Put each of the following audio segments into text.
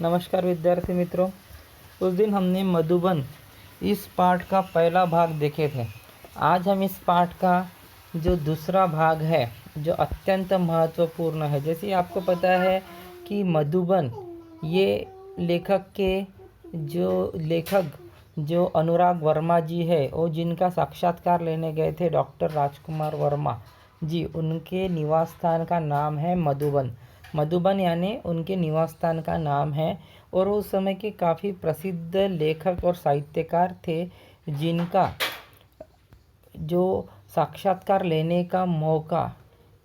नमस्कार विद्यार्थी मित्रों। उस दिन हमने मधुबन इस पाठ का पहला भाग देखे थे। आज हम इस पाठ का जो दूसरा भाग है जो अत्यंत महत्वपूर्ण है। जैसे आपको पता है कि मधुबन ये लेखक जो अनुराग वर्मा जी है और जिनका साक्षात्कार लेने गए थे डॉक्टर राजकुमार वर्मा जी, उनके निवास स्थान का नाम है मधुबन। मधुबन यानी उनके निवास स्थान का नाम है और उस समय के काफ़ी प्रसिद्ध लेखक और साहित्यकार थे जिनका जो साक्षात्कार लेने का मौका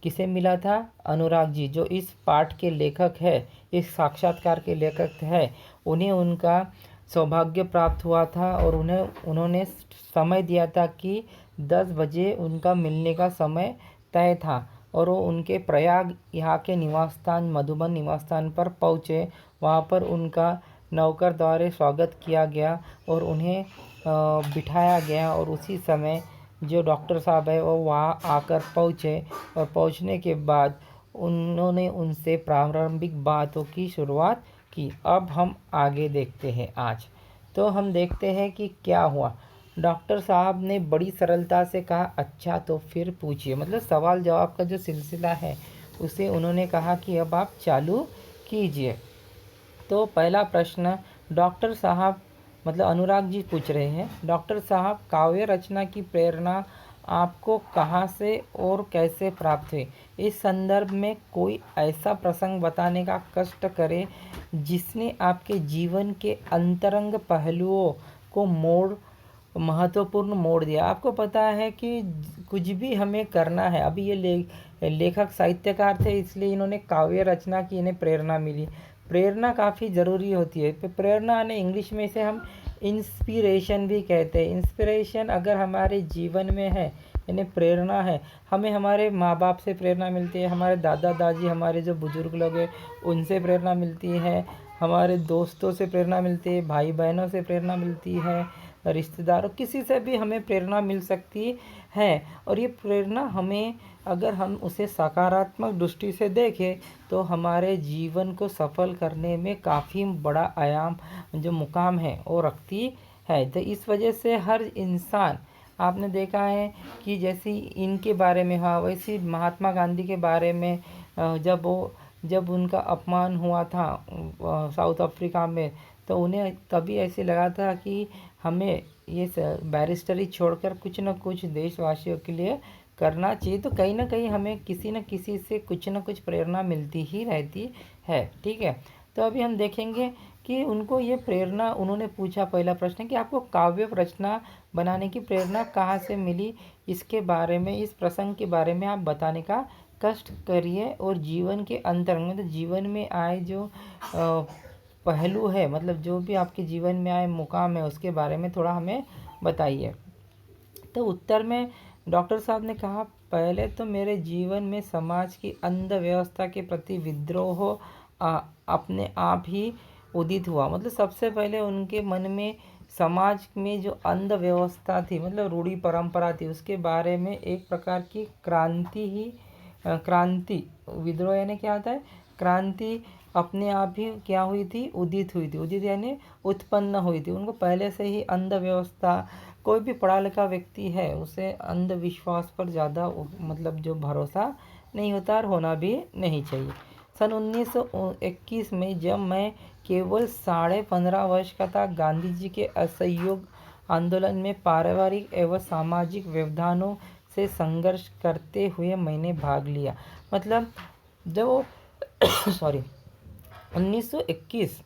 किसे मिला था? अनुराग जी, जो इस पाठ के लेखक है, इस साक्षात्कार के लेखक है, उन्हें उनका सौभाग्य प्राप्त हुआ था और उन्होंने समय दिया था कि 10 बजे उनका मिलने का समय तय था और वो उनके प्रयाग यहाँ के निवास स्थान मधुबन निवास स्थान पर पहुँचे। वहाँ पर उनका नौकर द्वारा स्वागत किया गया और उन्हें बिठाया गया और उसी समय जो डॉक्टर साहब है वो वहाँ आकर पहुँचे और पहुँचने के बाद उन्होंने उनसे प्रारंभिक बातों की शुरुआत की। अब हम आगे देखते हैं। आज तो हम देखते हैं कि क्या हुआ। डॉक्टर साहब ने बड़ी सरलता से कहा, अच्छा तो फिर पूछिए। मतलब सवाल जवाब का जो सिलसिला है उसे उन्होंने कहा कि अब आप चालू कीजिए। तो पहला प्रश्न डॉक्टर साहब मतलब अनुराग जी पूछ रहे हैं, डॉक्टर साहब काव्य रचना की प्रेरणा आपको कहाँ से और कैसे प्राप्त हुई? इस संदर्भ में कोई ऐसा प्रसंग बताने का कष्ट करें जिसने आपके जीवन के अंतरंग पहलुओं को महत्वपूर्ण मोड़ दिया। आपको पता है कि कुछ भी हमें करना है, अभी ये लेखक साहित्यकार थे इसलिए इन्होंने काव्य रचना की, इन्हें प्रेरणा मिली। प्रेरणा काफ़ी ज़रूरी होती है। प्रेरणा ने इंग्लिश में इसे हम इंस्पिरेशन भी कहते हैं। इंस्पिरेशन अगर हमारे जीवन में है यानी प्रेरणा है, हमें हमारे माँ बाप से प्रेरणा मिलती है, हमारे दादा दादी हमारे जो बुज़ुर्ग लोग हैं उनसे प्रेरणा मिलती है, हमारे दोस्तों से प्रेरणा मिलती है, भाई बहनों से प्रेरणा मिलती है, रिश्तेदारों किसी से भी हमें प्रेरणा मिल सकती है। और ये प्रेरणा हमें अगर हम उसे सकारात्मक दृष्टि से देखें तो हमारे जीवन को सफल करने में काफ़ी बड़ा आयाम जो मुकाम है वो रखती है। तो इस वजह से हर इंसान, आपने देखा है कि जैसे इनके बारे में हाँ, वैसे महात्मा गांधी के बारे में जब उनका अपमान हुआ था साउथ अफ्रीका में, तो उन्हें तभी ऐसे लगा था कि हमें ये बैरिस्टरी छोड़कर कुछ न कुछ देशवासियों के लिए करना चाहिए। तो कहीं ना कहीं हमें किसी न किसी से कुछ न कुछ प्रेरणा मिलती ही रहती है। ठीक है, तो अभी हम देखेंगे कि उनको ये प्रेरणा, उन्होंने पूछा पहला प्रश्न कि आपको काव्य रचना बनाने की प्रेरणा कहाँ से मिली। इसके बारे में, इस प्रसंग के बारे में आप बताने का कष्ट करिए और जीवन के अंतरंग मतलब जीवन में आए जो पहलू है, मतलब जो भी आपके जीवन में आए मुकाम है उसके बारे में थोड़ा हमें बताइए। तो उत्तर में डॉक्टर साहब ने कहा, पहले तो मेरे जीवन में समाज की अंध व्यवस्था के प्रति विद्रोह अपने आप ही उदित हुआ। मतलब सबसे पहले उनके मन में समाज में जो अंध व्यवस्था थी, मतलब रूढ़ी परंपरा थी, उसके बारे में एक प्रकार की क्रांति, विद्रोह यानी क्या होता है, क्रांति अपने आप ही क्या हुई थी, उदित हुई थी। उदित यानी उत्पन्न हुई थी। उनको पहले से ही अंध व्यवस्था, कोई भी पढ़ा लिखा व्यक्ति है उसे अंधविश्वास पर ज़्यादा मतलब जो भरोसा नहीं होता और होना भी नहीं चाहिए। सन 1921 में जब मैं केवल 15.5 वर्ष का था, गांधी जी के असहयोग आंदोलन में पारिवारिक एवं सामाजिक व्यवधानों से संघर्ष करते हुए मैंने भाग लिया। मतलब जो सॉरी 1921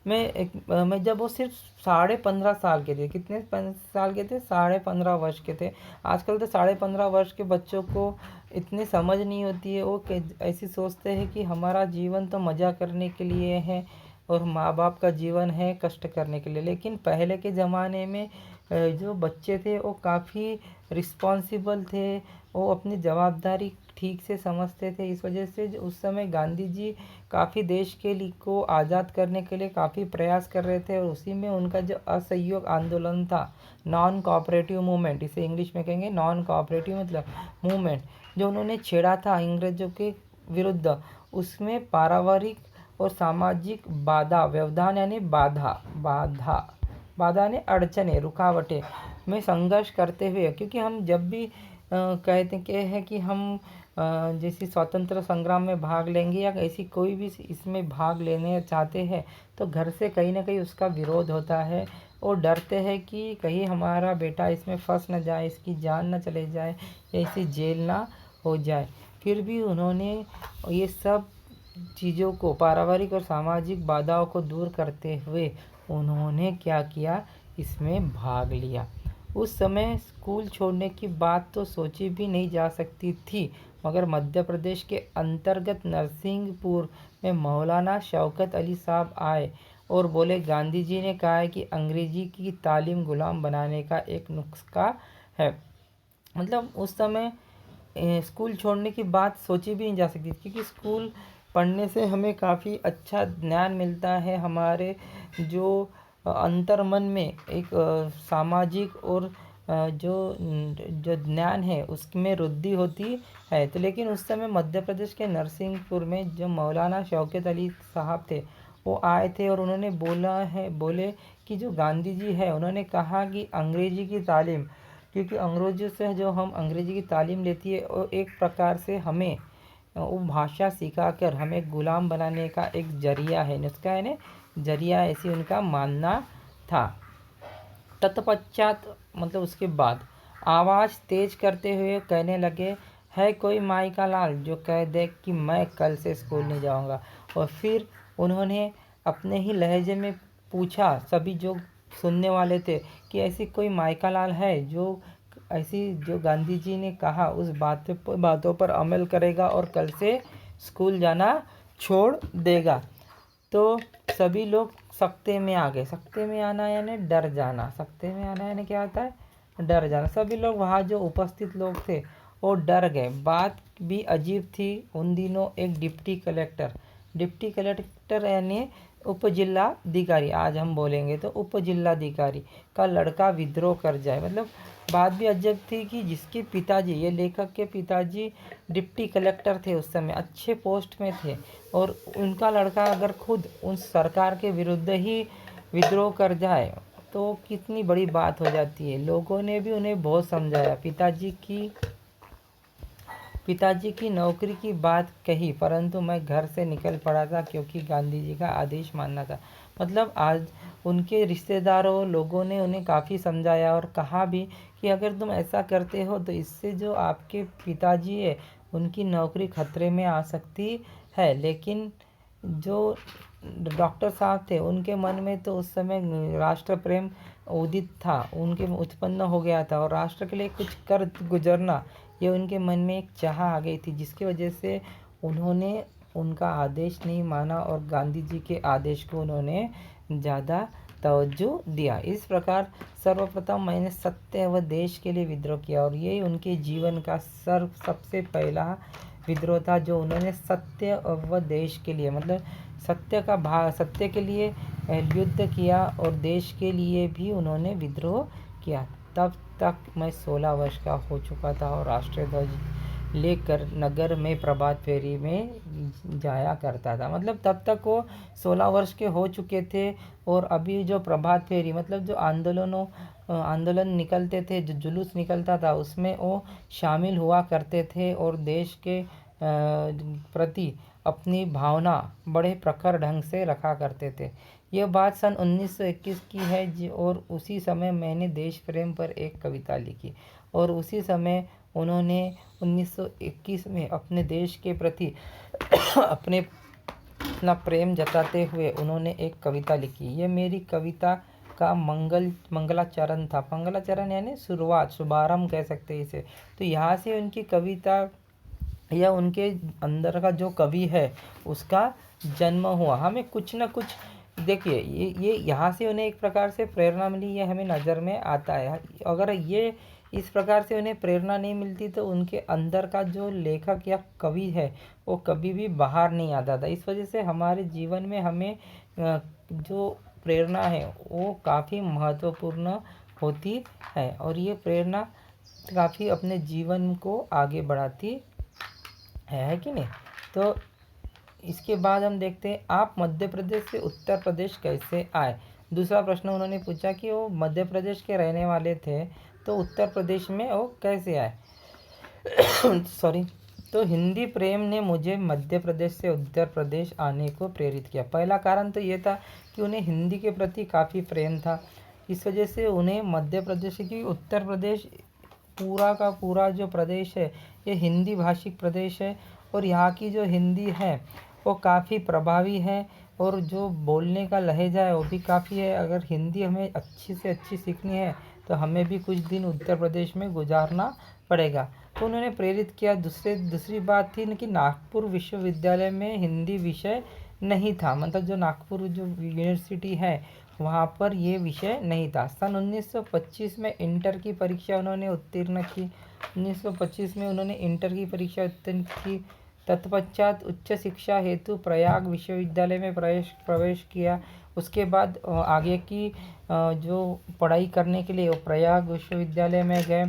में जब वो सिर्फ 15.5 साल के थे। कितने साल के थे? 15.5 वर्ष के थे। आजकल तो 15.5 वर्ष के बच्चों को इतनी समझ नहीं होती है। वो ऐसी सोचते हैं कि हमारा जीवन तो मज़ा करने के लिए है और माँ बाप का जीवन है कष्ट करने के लिए। लेकिन पहले के ज़माने में जो बच्चे थे वो काफ़ी रिस्पॉन्सिबल थे, वो अपनी जवाबदारी ठीक से समझते थे। इस वजह से उस समय गांधी जी काफ़ी देश के लिए को आज़ाद करने के लिए काफ़ी प्रयास कर रहे थे और उसी में उनका जो असहयोग आंदोलन था, नॉन कोऑपरेटिव मूवमेंट, इसे इंग्लिश में कहेंगे नॉन कोऑपरेटिव मतलब मूवमेंट, जो उन्होंने छेड़ा था अंग्रेज़ों के विरुद्ध, उसमें पारिवारिक और सामाजिक बाधा, व्यवधान यानी बाधा, बाधा यानी अड़चने, रुकावटें में संघर्ष करते हुए, क्योंकि हम जब भी कहते हैं कि हम जैसे स्वतंत्र संग्राम में भाग लेंगे या ऐसी कोई भी इसमें भाग लेने चाहते हैं, तो घर से कहीं ना कहीं उसका विरोध होता है और डरते हैं कि कहीं हमारा बेटा इसमें फंस न जाए, इसकी जान न चले जाए या इसी जेल ना हो जाए। फिर भी उन्होंने ये सब चीज़ों को, पारिवारिक और सामाजिक बाधाओं को दूर करते हुए उन्होंने क्या किया, इसमें भाग लिया। उस समय स्कूल छोड़ने की बात तो सोची भी नहीं जा सकती थी, मगर मध्य प्रदेश के अंतर्गत नरसिंहपुर में मौलाना शौकत अली साहब आए और बोले, गांधी जी ने कहा है कि अंग्रेजी की तालीम गुलाम बनाने का एक नुस्खा है। मतलब उस समय स्कूल छोड़ने की बात सोची भी नहीं जा सकती, क्योंकि स्कूल पढ़ने से हमें काफ़ी अच्छा ज्ञान मिलता है, हमारे जो अंतर्मन में एक सामाजिक और जो ज्ञान है उसमें वृद्धि होती है। तो लेकिन उस समय मध्य प्रदेश के नरसिंहपुर में जो मौलाना शौकत अली साहब थे वो आए थे और उन्होंने बोले कि जो गांधी जी है उन्होंने कहा कि अंग्रेजी की तालीम, क्योंकि अंग्रेजों से जो हम अंग्रेजी की तालीम लेती है और एक प्रकार से हमें वो भाषा सिखाकर हमें गुलाम बनाने का एक जरिया है, नुस्खा है ना, जरिया, ऐसी उनका मानना था। तत्पश्चात मतलब उसके बाद आवाज़ तेज करते हुए कहने लगे, है कोई माई का लाल जो कह दे कि मैं कल से स्कूल नहीं जाऊंगा। और फिर उन्होंने अपने ही लहजे में पूछा, सभी जो सुनने वाले थे, कि ऐसी कोई माई का लाल है जो ऐसी जो गांधी जी ने कहा उस बातों पर अमल करेगा और कल से स्कूल जाना छोड़ देगा। तो सभी लोग सकते में आ गए। सकते में आना यानी डर जाना, सकते में आना यानी क्या होता है, डर जाना। सभी लोग वहाँ जो उपस्थित लोग थे वो डर गए। बात भी अजीब थी। उन दिनों एक डिप्टी कलेक्टर यानी उप जिलाधिकारी, आज हम बोलेंगे तो उप जिलाधिकारी का लड़का विद्रोह कर जाए। मतलब बात भी अजब थी कि जिसके पिताजी, ये लेखक के पिताजी डिप्टी कलेक्टर थे, उस समय अच्छे पोस्ट में थे, और उनका लड़का अगर खुद उस सरकार के विरुद्ध ही विद्रोह कर जाए तो कितनी बड़ी बात हो जाती है। लोगों ने भी उन्हें बहुत समझाया, पिताजी की नौकरी की बात कही, परंतु मैं घर से निकल पड़ा था क्योंकि गांधी जी का आदेश मानना था। मतलब आज उनके रिश्तेदारों, लोगों ने उन्हें काफ़ी समझाया और कहा भी कि अगर तुम ऐसा करते हो तो इससे जो आपके पिताजी है उनकी नौकरी खतरे में आ सकती है। लेकिन जो डॉक्टर साहब थे उनके मन में तो उस समय राष्ट्र प्रेम उदित था, उनके उत्पन्न हो गया था, और राष्ट्र के लिए कुछ कर गुजरना ये उनके मन में एक चाह आ गई थी, जिसकी वजह से उन्होंने उनका आदेश नहीं माना और गांधी जी के आदेश को उन्होंने ज़्यादा तवज्जो दिया। इस प्रकार सर्वप्रथम मैंने सत्य व देश के लिए विद्रोह किया, और यही उनके जीवन का सबसे पहला विद्रोह था, जो उन्होंने सत्य व देश के लिए, मतलब सत्य के लिए युद्ध किया और देश के लिए भी उन्होंने विद्रोह किया। तब तक मैं 16 वर्ष का हो चुका था और राष्ट्रीय ध्वज लेकर नगर में प्रभात फेरी में जाया करता था। मतलब तब तक वो 16 वर्ष के हो चुके थे, और अभी जो प्रभात फेरी मतलब जो आंदोलन निकलते थे, जो जुलूस निकलता था, उसमें वो शामिल हुआ करते थे और देश के प्रति अपनी भावना बड़े प्रखर ढंग से रखा करते थे। यह बात सन 1921 की है, और उसी समय मैंने देश प्रेम पर एक कविता लिखी, और उसी समय उन्होंने 1921 में अपने देश के प्रति अपना प्रेम जताते हुए उन्होंने एक कविता लिखी। ये मेरी कविता का मंगलाचरण था। मंगलाचरण यानी शुभारंभ कह सकते हैं इसे। तो यहाँ से उनकी कविता या उनके अंदर का जो कवि है उसका जन्म हुआ। हमें कुछ न कुछ देखिए, ये यहाँ से उन्हें एक प्रकार से प्रेरणा मिली, ये हमें नज़र में आता है। अगर ये इस प्रकार से उन्हें प्रेरणा नहीं मिलती तो उनके अंदर का जो लेखक या कवि है वो कभी भी बाहर नहीं आता था। इस वजह से हमारे जीवन में हमें जो प्रेरणा है वो काफ़ी महत्वपूर्ण होती है, और ये प्रेरणा काफ़ी अपने जीवन को आगे बढ़ाती है कि नहीं। तो इसके बाद हम देखते हैं आप मध्य प्रदेश से उत्तर प्रदेश कैसे आए। दूसरा प्रश्न उन्होंने पूछा कि वो मध्य प्रदेश के रहने वाले थे तो उत्तर प्रदेश में वो कैसे आए। सॉरी। तो हिंदी प्रेम ने मुझे मध्य प्रदेश से उत्तर प्रदेश आने को प्रेरित किया। पहला कारण तो ये था कि उन्हें हिंदी के प्रति काफ़ी प्रेम था, इस वजह से उन्हें मध्य प्रदेश की उत्तर प्रदेश पूरा का पूरा जो प्रदेश है ये हिंदी भाषिक प्रदेश है और यहाँ की जो हिंदी है वो काफ़ी प्रभावी है और जो बोलने का लहजा है वो भी काफ़ी है। अगर हिंदी हमें अच्छी से अच्छी सीखनी है तो हमें भी कुछ दिन उत्तर प्रदेश में गुजारना पड़ेगा। तो उन्होंने प्रेरित किया। दूसरी बात थी कि नागपुर विश्वविद्यालय में हिंदी विषय नहीं था, मतलब जो नागपुर जो यूनिवर्सिटी है वहाँ पर ये विषय नहीं था। सन 1925 में इंटर की परीक्षा उन्होंने उत्तीर्ण की। 1925 में उन्होंने इंटर की परीक्षा उत्तीर्ण की। तत्पश्चात उच्च शिक्षा हेतु प्रयाग विश्वविद्यालय में प्रवेश किया। उसके बाद आगे की जो पढ़ाई करने के लिए वो प्रयाग विश्वविद्यालय में गए।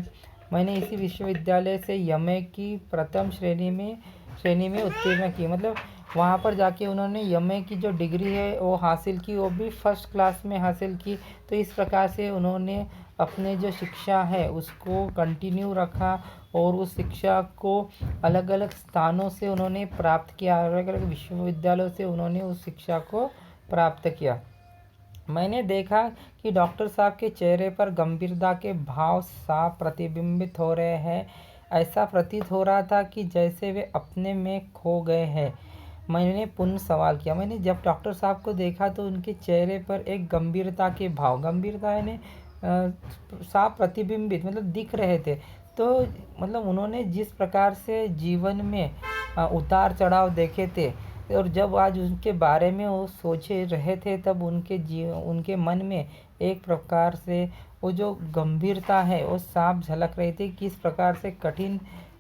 मैंने इसी विश्वविद्यालय से एमए की प्रथम श्रेणी में उत्तीर्ण की, मतलब वहाँ पर जाके उन्होंने एमए की जो डिग्री है वो हासिल की, वो भी फर्स्ट क्लास में हासिल की। तो इस प्रकार से उन्होंने अपने जो शिक्षा है उसको कंटिन्यू रखा और उस शिक्षा को अलग अलग स्थानों से उन्होंने प्राप्त किया, अलग अलग विश्वविद्यालयों से उन्होंने उस शिक्षा को प्राप्त किया। मैंने देखा कि डॉक्टर साहब के चेहरे पर गंभीरता के भाव साफ प्रतिबिंबित हो रहे हैं। ऐसा प्रतीत हो रहा था कि जैसे वे अपने में खो गए हैं। मैंने पुनः सवाल किया। मैंने जब डॉक्टर साहब को देखा तो उनके चेहरे पर एक गंभीरता के भाव, गंभीरता यानी साफ प्रतिबिंबित मतलब दिख रहे थे। तो मतलब उन्होंने जिस प्रकार से जीवन में उतार चढ़ाव देखे थे और जब आज उनके बारे में वो सोचे रहे थे तब उनके मन में एक प्रकार से वो जो गंभीरता है वो साफ झलक रही थी। किस प्रकार से कठिन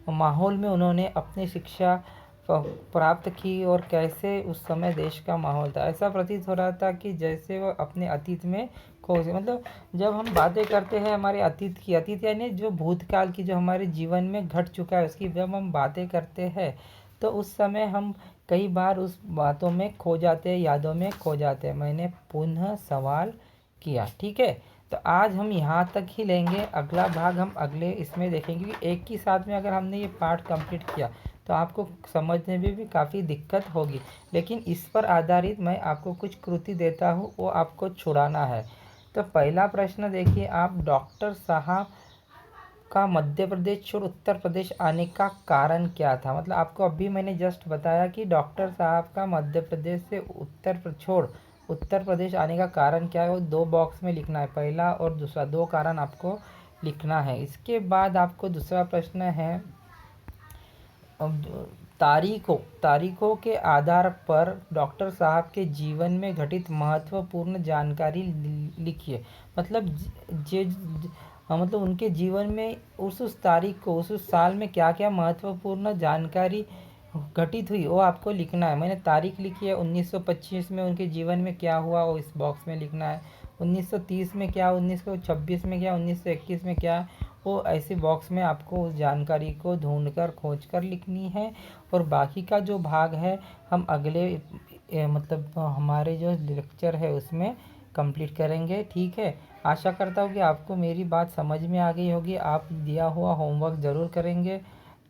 माहौल में उन्होंने अपनी शिक्षा प्राप्त की और कैसे उस समय देश का माहौल था। ऐसा प्रतीत हो रहा था कि जैसे वो अपने अतीत में खो गए। मतलब जब हम बातें करते हैं हमारे अतीत की, अतीत यानी जो भूतकाल की जो हमारे जीवन में घट चुका है उसकी जब हम बातें करते हैं तो उस समय हम कई बार उस बातों में खो जाते हैं, यादों में खो जाते हैं। मैंने पुनः सवाल किया। ठीक है, तो आज हम यहाँ तक ही लेंगे। अगला भाग हम अगले इसमें देखेंगे कि एक ही साथ में अगर हमने ये पार्ट कंप्लीट किया तो आपको समझने में भी काफ़ी दिक्कत होगी, लेकिन इस पर आधारित मैं आपको कुछ कृति देता हूँ, वो आपको छुड़ाना है। तो पहला प्रश्न देखिए आप, डॉक्टर साहब का मध्य प्रदेश छोड़ उत्तर प्रदेश आने का कारण क्या था। मतलब आपको अभी मैंने जस्ट बताया कि डॉक्टर साहब का मध्य प्रदेश से छोड़ उत्तर प्रदेश आने का कारण क्या है, वो 2 बॉक्स में लिखना है, पहला और दूसरा, 2 कारण आपको लिखना है। इसके बाद आपको दूसरा प्रश्न है, तारीखों के आधार पर डॉक्टर साहब के जीवन में घटित महत्वपूर्ण जानकारी लिखिए। मतलब मतलब उनके जीवन में उस तारीख को उस साल में क्या क्या महत्वपूर्ण जानकारी घटित हुई वो आपको लिखना है। मैंने तारीख लिखी है, 1925 में उनके जीवन में क्या हुआ वो इस बॉक्स में लिखना है। 1930 में क्या, 1926 में क्या, 1921 में क्या, वो ऐसे बॉक्स में आपको उस जानकारी को ढूंढकर खोजकर लिखनी है। और बाकी का जो भाग है हम अगले मतलब हमारे जो लेक्चर है उसमें कंप्लीट करेंगे। ठीक है, आशा करता हूँ कि आपको मेरी बात समझ में आ गई होगी। आप दिया हुआ होमवर्क ज़रूर करेंगे।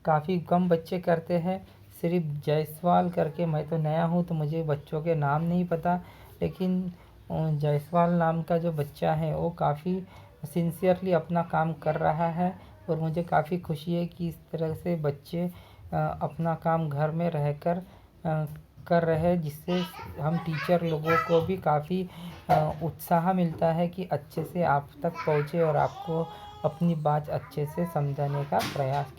काफ़ी कम बच्चे करते हैं, सिर्फ जायसवाल करके, मैं तो नया हूँ तो मुझे बच्चों के नाम नहीं पता, लेकिन जायसवाल नाम का जो बच्चा है वो काफ़ी सिंसियरली अपना काम कर रहा है और मुझे काफ़ी खुशी है कि इस तरह से बच्चे अपना काम घर में रहकर कर रहे हैं, जिससे हम टीचर लोगों को भी काफ़ी उत्साह मिलता है कि अच्छे से आप तक पहुँचे और आपको अपनी बात अच्छे से समझाने का प्रयास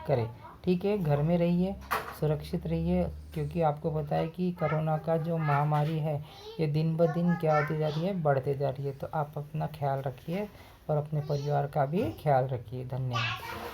करें। ठीक है, घर में रहिए, सुरक्षित रहिए, क्योंकि आपको पता है कि कोरोना का जो महामारी है ये दिन ब दिन क्या होती जा रही है, बढ़ते जा रही है। तो आप अपना ख्याल रखिए और अपने परिवार का भी ख्याल रखिए। धन्यवाद।